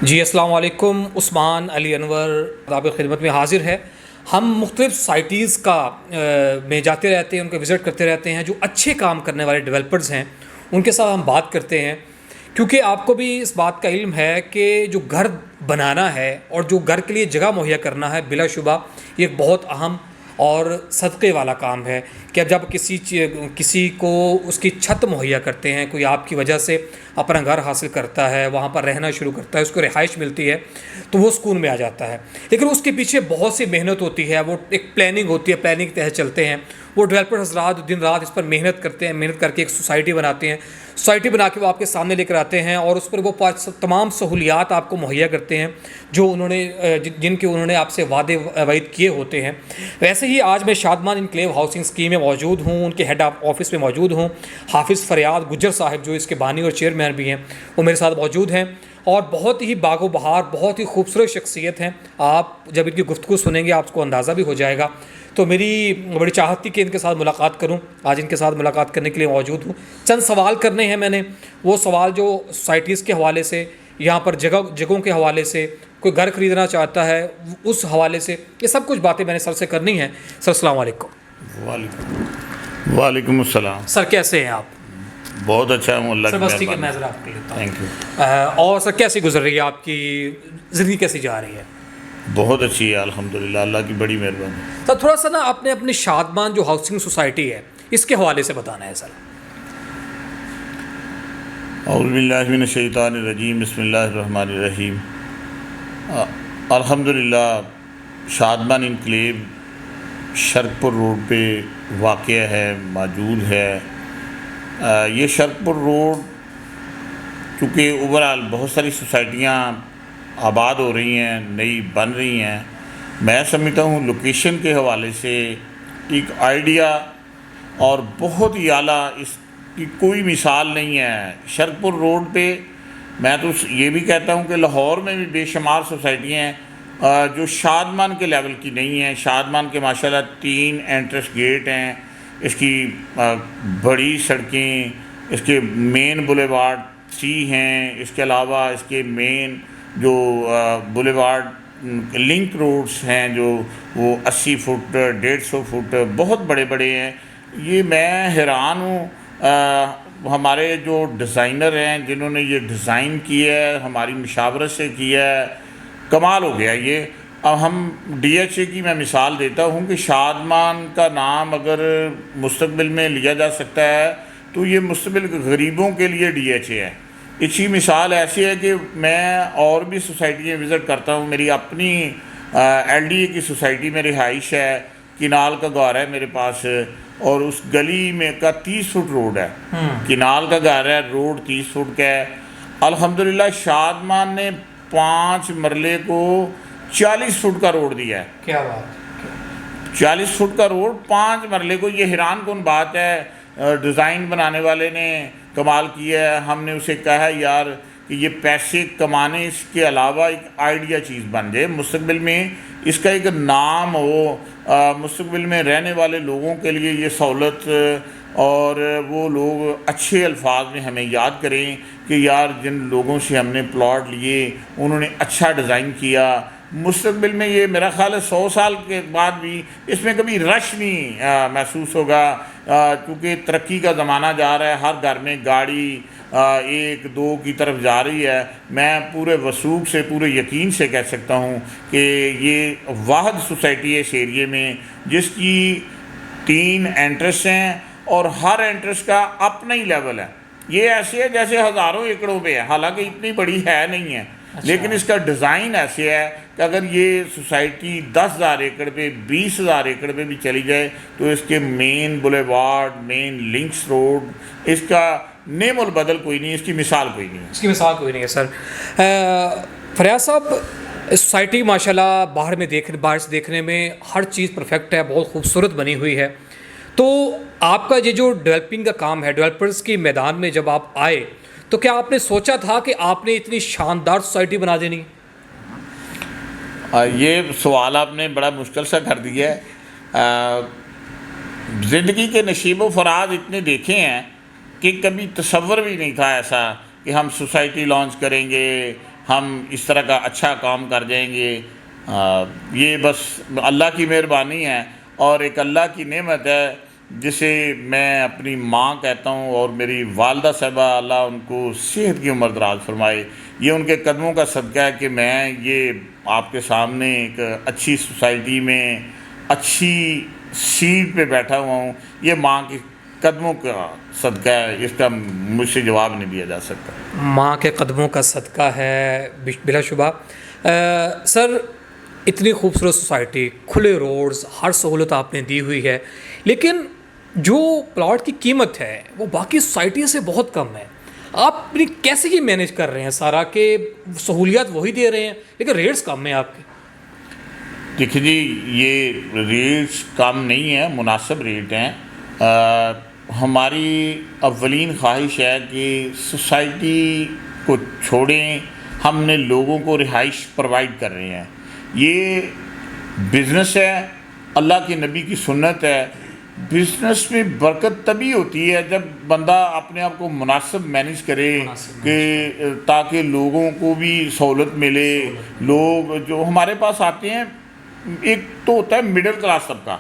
جی السلام علیکم، عثمان علی انور آپ کی خدمت میں حاضر ہے۔ ہم مختلف سائٹیز میں جاتے رہتے ہیں، ان کو وزٹ کرتے رہتے ہیں۔ جو اچھے کام کرنے والے ڈیولپرز ہیں ان کے ساتھ ہم بات کرتے ہیں، کیونکہ آپ کو بھی اس بات کا علم ہے کہ جو گھر بنانا ہے اور جو گھر کے لیے جگہ مہیا کرنا ہے، بلا شبہ یہ ایک بہت اہم اور صدقے والا کام ہے کہ اب جب کسی کو اس کی چھت مہیا کرتے ہیں، کوئی آپ کی وجہ سے اپنا گھر حاصل کرتا ہے، وہاں پر رہنا شروع کرتا ہے، اس کو رہائش ملتی ہے تو وہ سکون میں آ جاتا ہے۔ لیکن اس کے پیچھے بہت سی محنت ہوتی ہے، وہ ایک پلاننگ ہوتی ہے، پلاننگ کے تحت چلتے ہیں۔ وہ ڈیولپر حضرات دن رات اس پر محنت کرتے ہیں، محنت کر کے ایک سوسائٹی بناتے ہیں، سوسائٹی بنا کے وہ آپ کے سامنے لے کر آتے ہیں اور اس پر وہ تمام سہولیات آپ کو مہیا کرتے ہیں جو جن کے انہوں نے آپ سے وعدے وعید کیے ہوتے ہیں۔ ویسے ہی آج میں شادمان انکلیو ہاؤسنگ اسکیم میں موجود ہوں، ان کے ہیڈ آفس میں موجود ہوں۔ حافظ فریاد گجر صاحب جو اس کے بانی اور چیئرمین بھی ہیں وہ میرے ساتھ موجود ہیں، اور بہت ہی باغ و بہار، بہت ہی خوبصورت شخصیت ہیں۔ آپ جب ان کی گفتگو سنیں گے آپ کو اندازہ بھی ہو جائے گا۔ تو میری بڑی چاہت تھی کہ ان کے ساتھ ملاقات کروں، آج ان کے ساتھ ملاقات کرنے کے لیے موجود ہوں۔ چند سوال کرنے ہیں میں نے، وہ سوال جو سوسائٹیز کے حوالے سے، یہاں پر جگہوں کے حوالے سے، کوئی گھر خریدنا چاہتا ہے اس حوالے سے، یہ سب کچھ باتیں میں نے سر سے کرنی ہیں۔ سر السلام علیکم۔ وعلیکم السلام۔ سر کیسے ہیں آپ؟ بہت اچھا ہوں، اللہ سر کی بس ٹھیک ہے، مہربانی۔ میں ذرا آپ کے لیتا تھینک یو۔ اور سر کیسی گزر رہی ہے آپ کی زندگی، کیسی جا رہی ہے؟ بہت اچھی ہے الحمدللہ، اللہ کی بڑی مہربانی۔ سر تھوڑا سا نا آپ نے اپنی شادمان جو ہاؤسنگ سوسائٹی ہے اس کے حوالے سے بتانا ہے سر۔ اعوذ باللہ من الشیطان الرجیم، بسم اللہ الرحمن الرحیم۔ الحمدللہ شادمان انکلیو شرق پور روڈ پہ واقع ہے، موجود ہے۔ یہ شرق پور روڈ چونکہ اوورآل بہت ساری سوسائٹیاں آباد ہو رہی ہیں، نئی بن رہی ہیں، میں سمجھتا ہوں لوکیشن کے حوالے سے ایک آئیڈیا اور بہت ہی اعلیٰ، اس کی کوئی مثال نہیں ہے۔ شرق پور روڈ پہ میں تو یہ بھی کہتا ہوں کہ لاہور میں بھی بے شمار سوسائٹیاں ہیں جو شادمان کے لیول کی نہیں ہیں۔ شادمان کے ماشاءاللہ 3 انٹرنس گیٹ ہیں، اس کی بڑی سڑکیں، اس کے مین بولیوارڈ 3 ہیں، اس کے علاوہ اس کے مین جو بولیوارڈ لنک روڈز ہیں جو وہ 80 فٹ 150 فٹ بہت بڑے بڑے ہیں۔ یہ میں حیران ہوں، ہمارے جو ڈیزائنر ہیں جنہوں نے یہ ڈیزائن کیا ہے، ہماری مشاورت سے کیا ہے، کمال ہو گیا یہ۔ اب ہم ڈی ایچ اے کی میں مثال دیتا ہوں کہ شادمان کا نام اگر مستقبل میں لیا جا سکتا ہے تو یہ مستقبل غریبوں کے لیے ڈی ایچ اے ہے۔ اچھی مثال ایسی ہے کہ میں اور بھی سوسائٹیاں وزٹ کرتا ہوں، میری اپنی ایل ڈی اے کی سوسائٹی میں رہائش ہے، کینال کا گھر ہے میرے پاس، اور اس گلی میں کا 30 فٹ روڈ ہے، کینال کا گھر ہے، روڈ 30 فٹ کا ہے۔ الحمدللہ شادمان نے 5 مرلے کو 40 فٹ کا روڈ دیا ہے۔ کیا بات، 40 فٹ کا روڈ 5 مرلے کو، یہ حیران کن بات ہے۔ ڈیزائن بنانے والے نے کمال کیا ہے۔ ہم نے اسے کہا ہے یار کہ یہ پیسے کمانے اس کے علاوہ ایک آئیڈیا چیز بن جائے، مستقبل میں اس کا ایک نام ہو، مستقبل میں رہنے والے لوگوں کے لیے یہ سہولت، اور وہ لوگ اچھے الفاظ میں ہمیں یاد کریں کہ یار جن لوگوں سے ہم نے پلاٹ لیے انہوں نے اچھا ڈیزائن کیا۔ مستقبل میں یہ میرا خیال ہے 100 سال کے بعد بھی اس میں کبھی رش نہیں محسوس ہوگا، کیونکہ ترقی کا زمانہ جا رہا ہے، ہر گھر میں گاڑی 1 2 کی طرف جا رہی ہے۔ میں پورے وثوق سے، پورے یقین سے کہہ سکتا ہوں کہ یہ واحد سوسائٹی ہے اس ایریے میں جس کی 3 انٹرس ہیں، اور ہر انٹرس کا اپنا ہی لیول ہے۔ یہ ایسے ہے جیسے ہزاروں ایکڑوں پہ ہے، حالانکہ اتنی بڑی ہے نہیں ہے، لیکن اس کا ڈیزائن ایسے ہے کہ اگر یہ سوسائٹی 10,000 ایکڑ پہ 20,000 ایکڑ پہ بھی چلی جائے تو اس کے مین بولیوارڈ، مین لنکس روڈ، اس کا نیم البدل کوئی نہیں، اس کی مثال کوئی نہیں ہے۔ اس کی مثال کوئی نہیں ہے سر۔ فریاد صاحب، سوسائٹی ماشاءاللہ باہر سے دیکھنے میں ہر چیز پرفیکٹ ہے، بہت خوبصورت بنی ہوئی ہے۔ تو آپ کا یہ جو ڈیولپنگ کا کام ہے، ڈیولپرز کی میدان میں جب آپ آئے تو کیا آپ نے سوچا تھا کہ آپ نے اتنی شاندار سوسائٹی بنا دینی؟ یہ سوال آپ نے بڑا مشکل سا کر دیا ہے۔ زندگی کے نشیب و فراز اتنے دیکھے ہیں کہ کبھی تصور بھی نہیں تھا ایسا کہ ہم سوسائٹی لانچ کریں گے ہم اس طرح کا اچھا کام کر جائیں گے. یہ بس اللہ کی مہربانی ہے اور ایک اللہ کی نعمت ہے جسے میں اپنی ماں کہتا ہوں اور میری والدہ صاحبہ اللہ ان کو صحت کی عمر دراز فرمائے. یہ ان کے قدموں کا صدقہ ہے کہ میں یہ آپ کے سامنے ایک اچھی سوسائٹی میں اچھی سیٹ پہ بیٹھا ہوا ہوں. یہ ماں کے قدموں کا صدقہ ہے, اس کا مجھ سے جواب نہیں دیا جا سکتا. ماں کے قدموں کا صدقہ ہے بلا شبہ. سر اتنی خوبصورت سوسائٹی, کھلے روڈز, ہر سہولت آپ نے دی ہوئی ہے, لیکن جو پلاٹ کی قیمت ہے وہ باقی سوسائٹی سے بہت کم ہے. آپ اپنی کیسے یہ مینیج کر رہے ہیں سارا کہ سہولیات وہی دے رہے ہیں لیکن ریٹس کم ہیں آپ کے؟ دیکھیے جی, یہ ریٹس کم نہیں ہیں, مناسب ریٹ ہیں. ہماری اولین خواہش ہے کہ سوسائٹی کو چھوڑیں, ہم نے لوگوں کو رہائش پرووائڈ کر رہے ہیں. یہ بزنس ہے, اللہ کے نبی کی سنت ہے. بزنس میں برکت تبھی ہوتی ہے جب بندہ اپنے آپ کو مناسب مینیج کرے کہ تاکہ لوگوں کو بھی سہولت ملے. لوگ جو ہمارے پاس آتے ہیں, ایک تو ہوتا ہے مڈل کلاس طبقہ,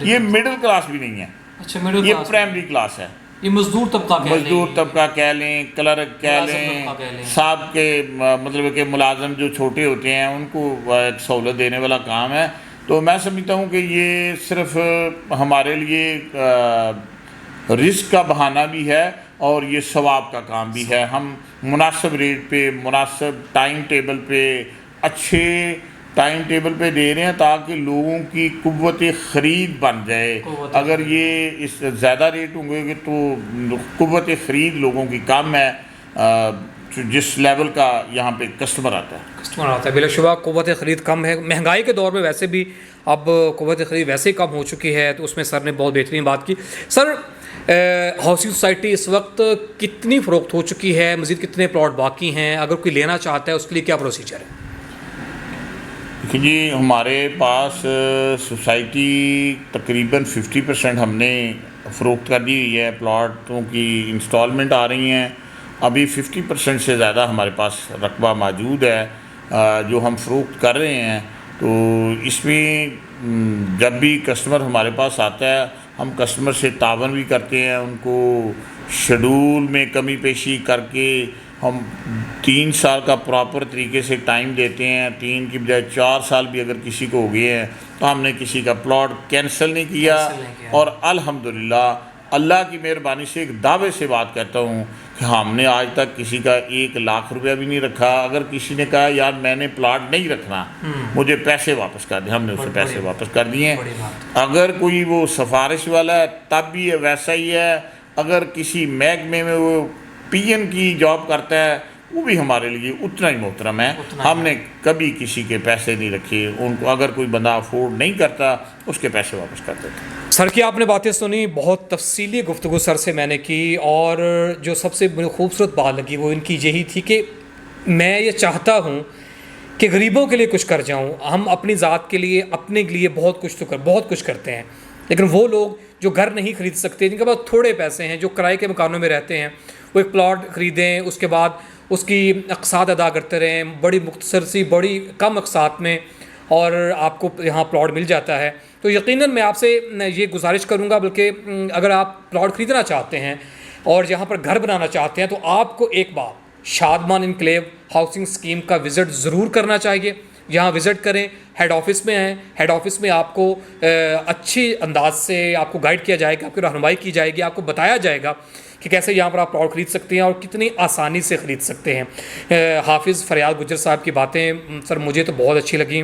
یہ مڈل کلاس بھی نہیں ہے. اچھا, یہ پرائمری کلاس ہے. یہ مزدور طبقہ کہہ لیں, کلرک کہہ لیں, صاحب کے مطلب کہ ملازم جو چھوٹے ہوتے ہیں ان کو ایک سہولت دینے والا کام ہے. تو میں سمجھتا ہوں کہ یہ صرف ہمارے لیے رزق کا بہانہ بھی ہے اور یہ ثواب کا کام بھی ہے. ہم مناسب ریٹ پہ, مناسب ٹائم ٹیبل پہ, اچھے ٹائم ٹیبل پہ دے رہے ہیں تاکہ لوگوں کی قوت خرید بن جائے. اگر یہ اس زیادہ ریٹ ہوں گے تو قوت خرید لوگوں کی کم ہے, جس لیول کا یہاں پہ کسٹمر آتا ہے. بلا شبہ قوت خرید کم ہے. مہنگائی کے دور میں ویسے بھی اب قوت خرید ویسے ہی کم ہو چکی ہے, تو اس میں سر نے بہت بہترین بات کی. سر ہاؤسنگ سوسائٹی اس وقت کتنی فروخت ہو چکی ہے, مزید کتنے پلاٹ باقی ہیں, اگر کوئی لینا چاہتا ہے اس کے لیے کیا پروسیجر ہے؟ جی, ہمارے پاس سوسائٹی تقریباً 50% ہم نے فروخت کر دی ہوئی ہے. پلاٹوں کی انسٹالمنٹ آ رہی ہیں. ابھی 50% سے زیادہ ہمارے پاس رقبہ موجود ہے جو ہم فروخت کر رہے ہیں. تو اس میں جب بھی کسٹمر ہمارے پاس آتا ہے ہم کسٹمر سے تعاون بھی کرتے ہیں, ان کو شیڈول میں کمی پیشی کر کے ہم 3 سال کا پراپر طریقے سے ٹائم دیتے ہیں. 3 کی بجائے 4 سال بھی اگر کسی کو ہو گئے ہیں تو ہم نے کسی کا پلاٹ کینسل نہیں کیا. اور الحمدللہ اللہ کی مہربانی سے ایک دعوے سے بات کہتا ہوں کہ ہم نے آج تک کسی کا 1 لاکھ روپیہ بھی نہیں رکھا. اگر کسی نے کہا یار میں نے پلاٹ نہیں رکھنا, مجھے پیسے واپس کر دیں, ہم نے اسے پیسے واپس کر دیے. اگر کوئی وہ سفارش والا ہے تب بھی ویسا ہی ہے. اگر کسی محکمے میں وہ پی این کی جاب کرتا ہے وہ بھی ہمارے لیے اتنا ہی محترم ہے. ہم نے کبھی کسی کے پیسے نہیں رکھے. ان کو اگر کوئی بندہ افورڈ نہیں کرتا اس کے پیسے واپس کر دیتے. سر کی آپ نے باتیں سنی, بہت تفصیلی گفتگو سر سے میں نے کی, اور جو سب سے خوبصورت بات لگی وہ ان کی یہی تھی کہ میں یہ چاہتا ہوں کہ غریبوں کے لیے کچھ کر جاؤں. ہم اپنی ذات کے لیے, اپنے لیے بہت کچھ کرتے ہیں, لیکن وہ لوگ جو گھر نہیں خرید سکتے, جن کے پاس تھوڑے پیسے ہیں, جو کرائے کے مکانوں میں رہتے ہیں, وہ ایک پلاٹ خریدیں, اس کے بعد اس کی اقساط ادا کرتے رہیں, بڑی مختصر سی بڑی کم اقساط میں, اور آپ کو یہاں پلاٹ مل جاتا ہے. تو یقیناً میں آپ سے یہ گزارش کروں گا, بلکہ اگر آپ پلاٹ خریدنا چاہتے ہیں اور یہاں پر گھر بنانا چاہتے ہیں تو آپ کو ایک بار شادمان انکلیو ہاؤسنگ اسکیم کا وزٹ ضرور کرنا چاہیے. یہاں وزٹ کریں, ہیڈ آفس میں ہیں, ہیڈ آفس میں آپ کو اچھی انداز سے آپ کو گائیڈ کیا جائے گا, آپ کی رہنمائی کی جائے گی, آپ کو بتایا جائے گا کہ کیسے یہاں پر آپ پلاٹ خرید سکتے ہیں اور کتنی آسانی سے خرید سکتے ہیں. حافظ فریاد گجر صاحب کی باتیں سر مجھے تو بہت اچھی لگیں,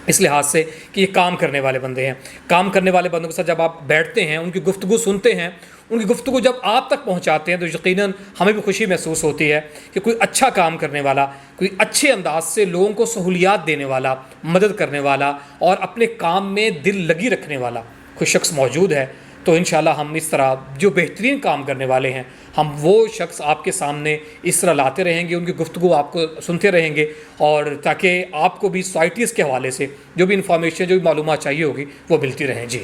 اس لحاظ سے کہ یہ کام کرنے والے بندے ہیں. کام کرنے والے بندوں کے ساتھ جب آپ بیٹھتے ہیں, ان کی گفتگو سنتے ہیں, ان کی گفتگو جب آپ تک پہنچاتے ہیں, تو یقیناً ہمیں بھی خوشی محسوس ہوتی ہے کہ کوئی اچھا کام کرنے والا, کوئی اچھے انداز سے لوگوں کو سہولیات دینے والا, مدد کرنے والا اور اپنے کام میں دل لگی رکھنے والا کوئی شخص موجود ہے. تو انشاءاللہ ہم اس طرح جو بہترین کام کرنے والے ہیں, ہم وہ شخص آپ کے سامنے اس طرح لاتے رہیں گے, ان کی گفتگو آپ کو سنتے رہیں گے, اور تاکہ آپ کو بھی سوسائٹیز کے حوالے سے جو بھی انفارمیشن, جو بھی معلومات چاہیے ہوگی وہ ملتی رہیں. جی